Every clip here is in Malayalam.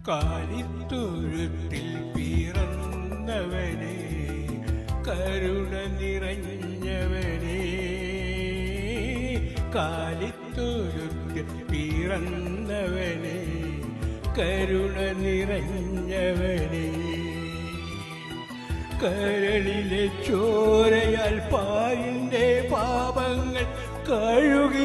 കാലിത്തൊഴുത്തിൽ പിറന്നവനെ കരുണ നിറഞ്ഞവനെ കാലിത്തൊഴുത്തിൽ പിറന്നവനെ കരുണ നിറഞ്ഞവനെ കരളിലെ ചോരയാൽ പാലിന്റെ പാപങ്ങൾ കഴുകിക്കളഞ്ഞവനെ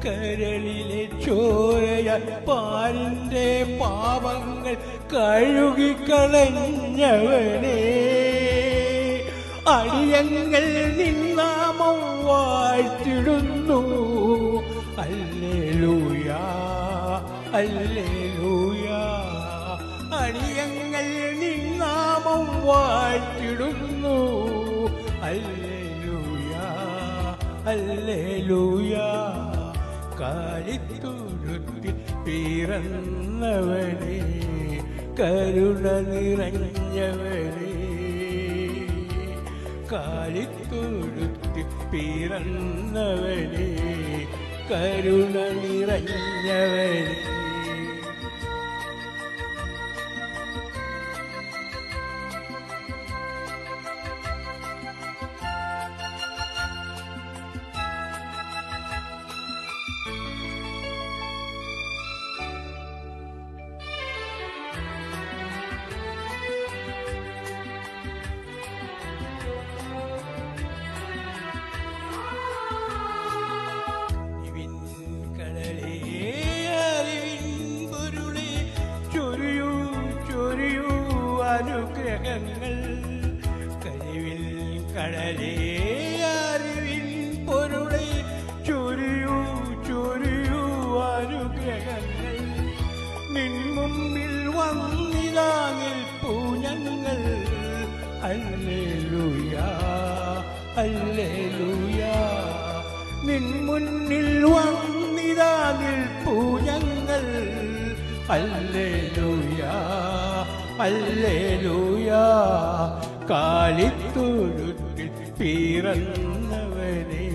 കരളിലെ ചോരയാൽ പാലിന്റെ പാപങ്ങൾ കഴുകിക്കളഞ്ഞവനെ അടിയങ്ങൾ നിന്നാമം വാഴ്ത്തിടുന്നു ഹല്ലേലൂയാ ഹല്ലേലൂയാ അടിയങ്ങൾ നിന്നാമം വാഴ്ത്തിടുന്നു ഹല്ലേലൂയാ ഹല്ലേലൂയാ കാലിത്തൊഴുത്തിൽ പിറന്നവനെ കരുണ നിറഞ്ഞവനെ കാലിത്തൊഴുത്തിൽ പിറന്നവനെ കരുണ നിറഞ്ഞവനെ അനുഗ്രഹങ്ങൾ കഴിവിൽ കടലേ അറിവിൻ പൊരുളെ ചൊരിയൂ ചൊരിയൂ അനുഗ്രഹങ്ങൾ നിൻ മുമ്പിൽ വന്നിതാ നിൽപ്പൂ ഞങ്ങൾ ഹല്ലേലൂയാ ഹല്ലേലൂയാ നിൻ മുന്നിൽ വന്നിതാ നിൽപ്പൂ ഞങ്ങൾ ഹല്ലേലൂയാ ഹല്ലേലൂയാ കാലിത്തൊഴുത്തിൽ പിറന്നവനെ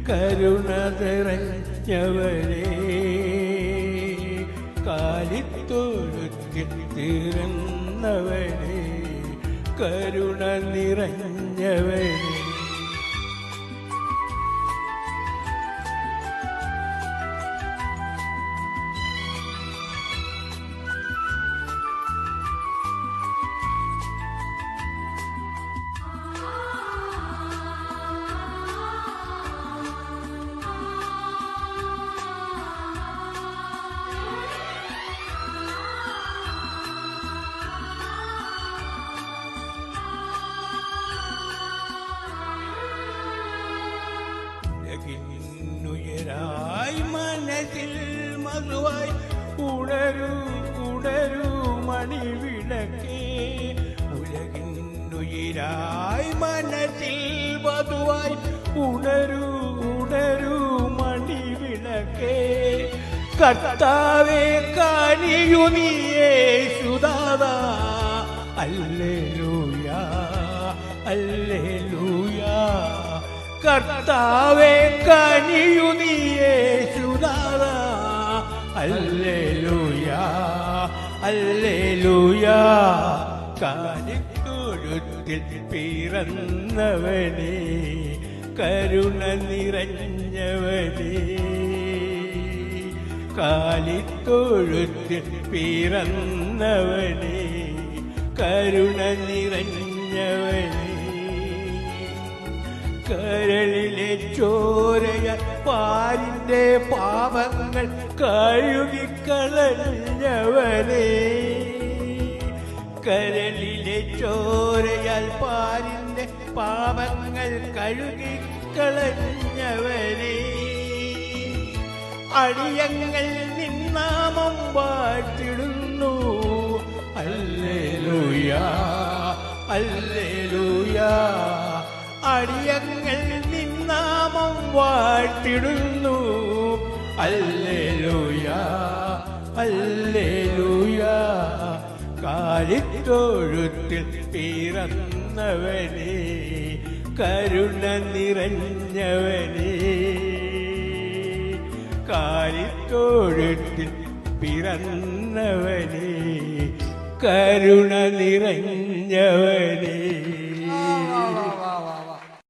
കരുണ നിറഞ്ഞവനെ കാലിത്തൊഴുത്തിൽ പിറന്നവനെ കരുണ നിറഞ്ഞവനെ ഉയരായി മനസ്സിൽ മധുവായി ഉണരൂ ഉണരൂ മണിവിളക്കേ ഉലകിന്നുയിരായി മനസ്സിൽ മധുവായി ഉണരൂ ഉണരൂ മണിവിളക്കേ കർത്താവേ കനിയു നീ യേശുദാതാ ഹല്ലേലൂയാ ഹല്ലേലൂയാ കർത്താവേ കനിയു നീ യേശുദാതാ ഹല്ലേലൂയാ ഹല്ലേലൂയാ കാലിത്തൊഴുത്തിൽ പിറന്നവനെ കരുണ നിറഞ്ഞവനെ കാലിത്തൊഴുത്തിൽ പിറന്നവനെ കരുണ നിറഞ്ഞവനെ കരളിലെ ചോരയ പാലിന്റെ പാപങ്ങൾ കഴുകിക്കളഞ്ഞവനെ കരളിലെ ചോരയാൽ പാലിന്റെ പാപങ്ങൾ കഴുകിക്കളഞ്ഞവനെ അടിയങ്ങൾ നിന്നാമം വാഴ്ത്തിടുന്നു ഹല്ലേലൂയാ ഹല്ലേലൂയാ അടിയങ്ങൾ നിന്നാമം വാഴ്ത്തിടുന്നു ഹല്ലേലൂയാ ഹല്ലേലൂയാ കാലിത്തൊഴുത്തിൽ പിറന്നവനെ കരുണ നിറഞ്ഞവനെ കാലിത്തൊഴുത്തിൽ തൊഴുത്തിൽ പിറന്നവനെ കരുണ നിറഞ്ഞവനെ